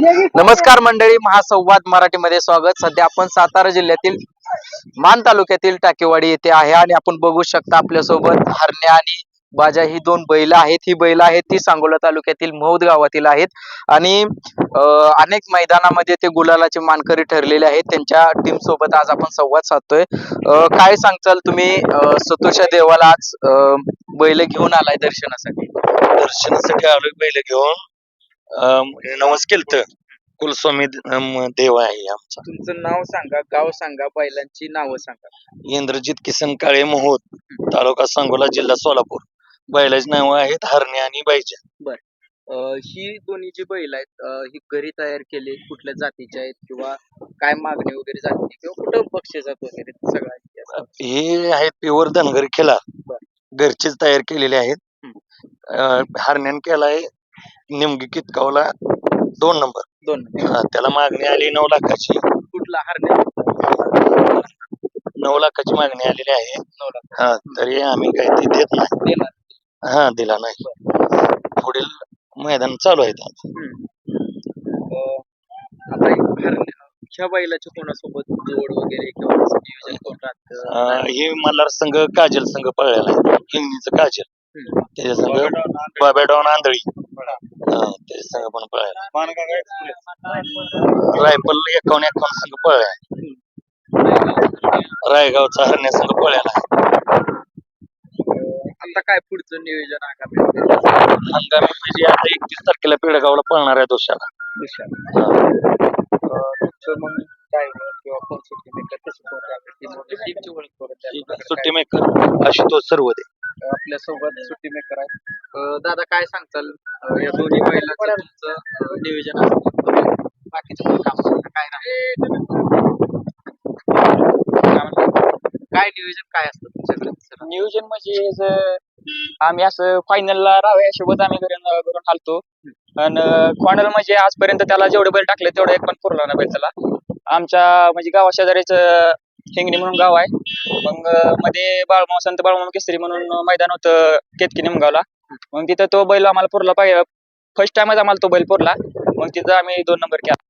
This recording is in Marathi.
नमस्कार मंडळी, महासंवाद मराठीमध्ये स्वागत. सध्या आपण सातारा जिल्ह्यातील मान तालुक्यातील टाकेवाडी येथे आहे आणि आपण बघू शकता आपल्यासोबत हरण्या आणि बाजा ही दोन बैल आहेत. ही बैल आहेत ती सांगोला तालुक्यातील मौद गावातील आहेत आणि अनेक मैदानामध्ये ते गुलालाचे मानकरी ठरलेले आहेत. त्यांच्या टीम सोबत आज आपण संवाद साधतोय. काय सांगचाल तुम्ही सतोषा देवाला आज बैल घेऊन आलाय दर्शनासाठी आलोय बैल घेऊन. नवस केलत. कुलस्वामी देव आहे आमचा. तुमचं नाव सांगा, गाव सांगा, बैलांची नावं सांगा. इंद्रजित किसन काळे मोहोत, तालुका सांगोला, जिल्हा सोलापूर. बैलाची नाव आहेत हरण्या आणि बैजा. ही दोन्ही जी बैल आहेत ही घरी तयार केली कुठल्या जातीच्या आहेत किंवा काय मागणी वगैरे जाते किंवा कुठं बक्षिसात वगैरे सगळं हे आहेत प्युअर धनगरी खेळा, घरचेच तयार केलेले आहेत. हरण्यान केलाय निमगी कितकावला 2 नंबर. त्याला मागणी आली 9 लाखाची. कुठला हरण्या? 9 लाखाची मागणी आलेली आहे. 9 लाख. तरी आम्ही काही ते देत नाही. दिला नाही. पुढील मैदान चालू आहे. आता ह्या बैलाच्या कोणासोबत जोड वगैरे किंवा नियोजन कोण राहतं? हे मल्हार संघ काजल संघ पळलेला आहे. हिंदीचं काजल, त्याच्या संघ बाबेडॉन आंधळी, त्याच्या संघ पण पळायला. रायफल 51 संघ पळलाय. रायगावचा हरण्या संघ पळायला. आता काय पुढचं नियोजन हंगामी म्हणजे आता 31 तारखेला पेडगावला पळणार आहे दोषाला. मग काय किंवा कोण सुट्टी मेकर आशुतोष सर्वदे आपल्यासोबत सुट्टी मेकर आहे. दादा काय सांगताल या दोन्ही बैलाचं तुमचं नियोजन असतं बाकीचं काम काय काय नियोजन काय असतं तुमच्याकडे? नियोजन म्हणजे आम्ही असं फायनलला राहाव्या हिशोबात आम्ही करून हालतो. आणि फायनल म्हणजे आजपर्यंत त्याला जेवढे बैल टाकले तेवढे एक पण पुरला नाही बैल त्याला. आमच्या म्हणजे गावा शेजारीच हिंगणी म्हणून गाव आहे. मग मध्ये संत बाळमामा केसरी म्हणून मैदान होतं केतकी निमगावला. मग तिथं तो बैल आम्हाला पुरला पाहिजे. फर्स्ट टाइमच आम्हाला तो बैल पुरला. मग तिथं आम्ही 2 नंबर केला.